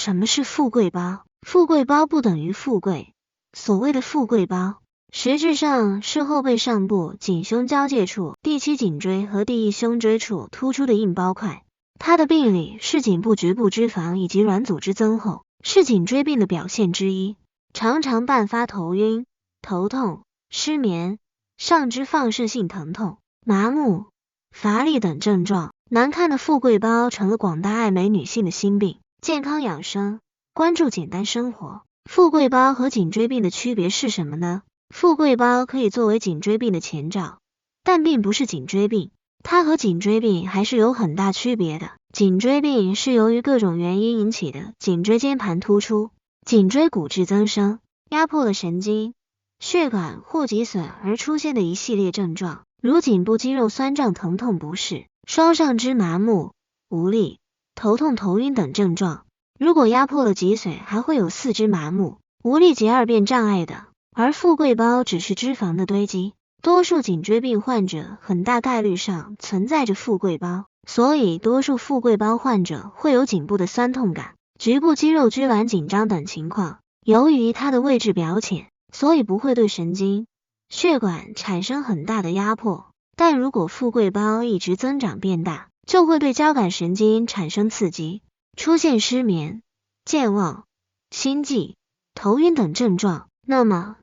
什么是富贵包？富贵包不等于富贵。所谓的富贵包，实质上是后背上部颈胸交界处第7颈椎和第1胸椎处突出的硬包块。它的病理是颈部局部脂肪以及软组织增厚，是颈椎病的表现之一，常常伴发头晕、头痛、失眠、上肢放射性疼痛、麻木、乏力等症状。难看的富贵包成了广大爱美女性的心病。健康养生，关注简单生活。富贵包和颈椎病的区别是什么呢？富贵包可以作为颈椎病的前兆，但并不是颈椎病，它和颈椎病还是有很大区别的。颈椎病是由于各种原因引起的颈椎间盘突出、颈椎骨质增生，压迫了神经、血管或脊髓而出现的一系列症状，如颈部肌肉酸胀、疼痛不适、双上肢麻木、无力、头痛、头晕等症状。如果压迫了脊髓，还会有四肢麻木、无力及二便障碍等。而富贵包只是脂肪的堆积，多数颈椎病患者很大概率上存在着富贵包，所以多数富贵包患者会有颈部的酸痛感、局部肌肉拘挛紧张等情况。由于它的位置表浅，所以不会对神经、血管产生很大的压迫，但如果富贵包一直增长变大，就会对交感神经产生刺激，出现失眠、健忘、心悸、头晕等症状。那么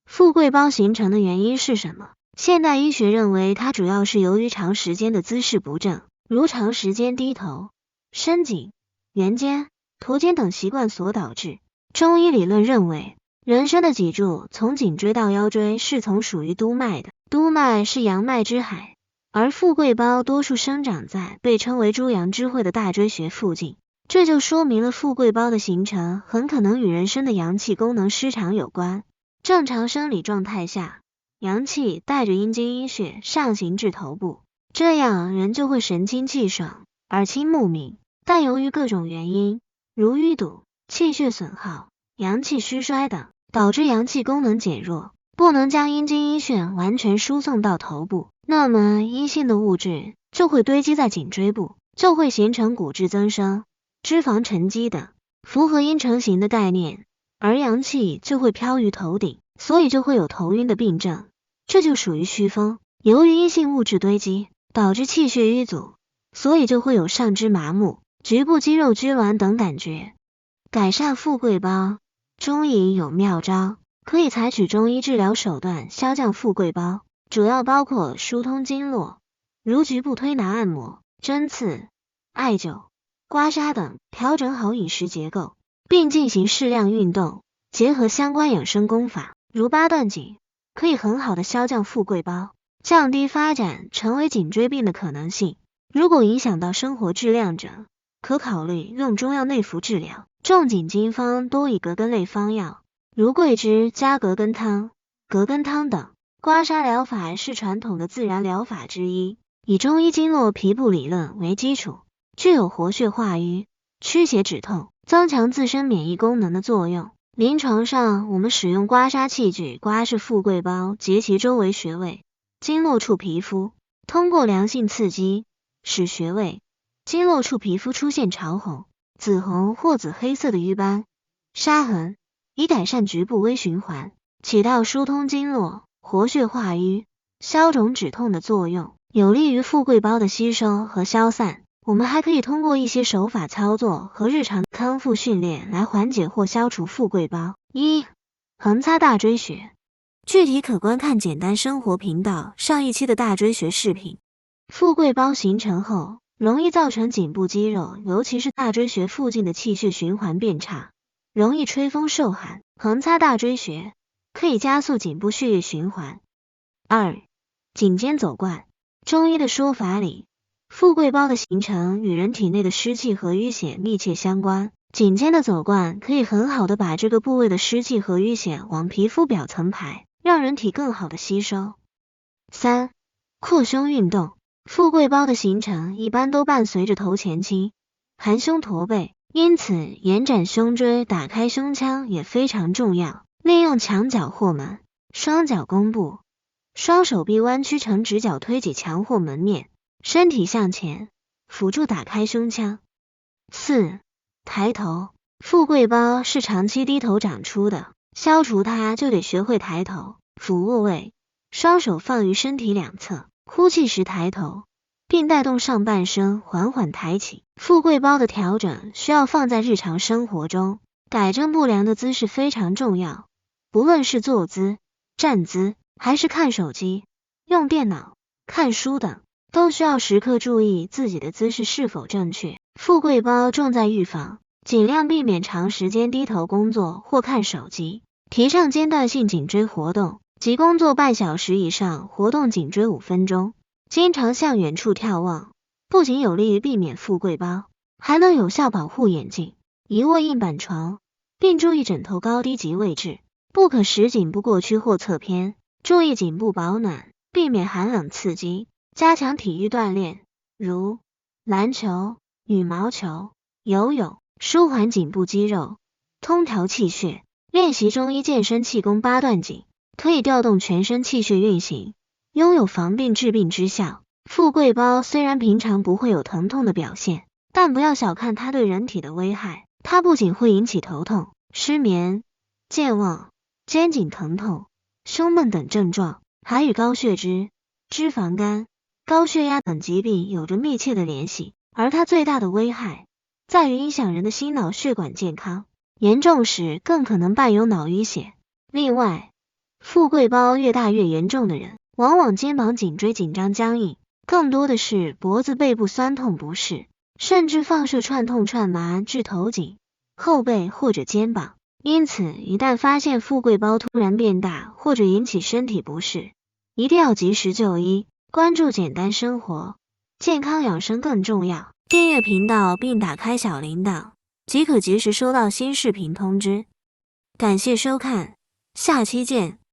富贵包形成的原因是什么？现代医学认为它主要是由于长时间的姿势不正，如长时间低头、伸颈、圆肩、驼肩等习惯所导致。中医理论认为，人身的脊柱从颈椎到腰椎是从属于督脉的，督脉是阳脉之海，而富贵包多数生长在被称为诸阳之会的大椎穴附近。这就说明了富贵包的形成很可能与人身的阳气功能失常有关。正常生理状态下，阳气带着阴经阴血上行至头部，这样人就会神清气爽、耳清目明。但由于各种原因，如淤堵、气血损耗、阳气虚衰等，导致阳气功能减弱，不能将阴经阴血完全输送到头部，那么阴性的物质就会堆积在颈椎部，就会形成骨质增生、脂肪沉积等，符合阴成形的概念，而阳气就会飘于头顶，所以就会有头晕的病症，这就属于虚风。由于阴性物质堆积，导致气血瘀阻，所以就会有上肢麻木、局部肌肉拘挛等感觉。改善富贵包，中医有妙招，可以采取中医治疗手段消降富贵包，主要包括疏通经络，如局部推拿按摩、针刺、艾灸、刮痧等，调整好饮食结构，并进行适量运动，结合相关养生功法，如八段锦，可以很好的消降富贵包，降低发展成为颈椎病的可能性。如果影响到生活质量者，可考虑用中药内服治疗。仲景经方多以葛根类方药，如桂枝加葛根汤、葛根汤等。刮痧疗法是传统的自然疗法之一，以中医经络皮部理论为基础，具有活血化瘀、驱邪止痛、增强自身免疫功能的作用。临床上，我们使用刮痧器具刮拭富贵包及其周围穴位、经络处皮肤，通过良性刺激，使穴位、经络处皮肤出现潮红、紫红或紫黑色的瘀斑、痧痕，以改善局部微循环，起到疏通经络、活血化瘀、消肿止痛的作用，有利于富贵包的吸收和消散。我们还可以通过一些手法操作和日常康复训练来缓解或消除富贵包。1. 横擦大椎穴，具体可观看简单生活频道上一期的大椎穴视频。富贵包形成后，容易造成颈部肌肉，尤其是大椎穴附近的气血循环变差，容易吹风受寒。横擦大椎穴可以加速颈部血液循环。2. 颈肩走罐，中医的说法里，富贵包的形成与人体内的湿气和淤血密切相关，颈肩的走罐可以很好的把这个部位的湿气和淤血往皮肤表层排，让人体更好的吸收。3. 扩胸运动，富贵包的形成一般都伴随着头前倾、含胸驼背，因此延展胸椎、打开胸腔也非常重要。利用墙角或门，双脚弓步，双手臂弯曲成直角推挤墙或门面，身体向前，辅助打开胸腔。4. 抬头，富贵包是长期低头长出的，消除它就得学会抬头，俯卧位，双手放于身体两侧，呼气时抬头，并带动上半身缓缓抬起。富贵包的调整需要放在日常生活中，改正不良的姿势非常重要，不论是坐姿、站姿，还是看手机、用电脑、看书等，都需要时刻注意自己的姿势是否正确。富贵包重在预防，尽量避免长时间低头工作或看手机，提倡间断性颈椎活动，即工作半小时以上活动颈椎5分钟，经常向远处眺望，不仅有利于避免富贵包，还能有效保护眼睛。宜卧硬板床，并注意枕头高低及位置，不可使颈部过屈或侧偏，注意颈部保暖，避免寒冷刺激。加强体育锻炼，如篮球、羽毛球、游泳，舒缓颈部肌肉，通调气血。练习中医健身气功八段锦，可以调动全身气血运行，拥有防病治病之效。富贵包虽然平常不会有疼痛的表现，但不要小看它对人体的危害。它不仅会引起头痛、失眠、健忘、肩颈疼痛、胸闷等症状，还与高血脂、脂肪肝、高血压等疾病有着密切的联系。而它最大的危害在于影响人的心脑血管健康，严重时更可能伴有脑淤血。另外，富贵包越大越严重的人，往往肩膀颈椎紧张僵硬，更多的是脖子背部酸痛不适，甚至放射串痛串麻至头颈、后背或者肩膀。因此，一旦发现富贵包突然变大或者引起身体不适，一定要及时就医。关注简单生活，健康养生更重要。订阅频道并打开小铃铛，即可及时收到新视频通知。感谢收看，下期见。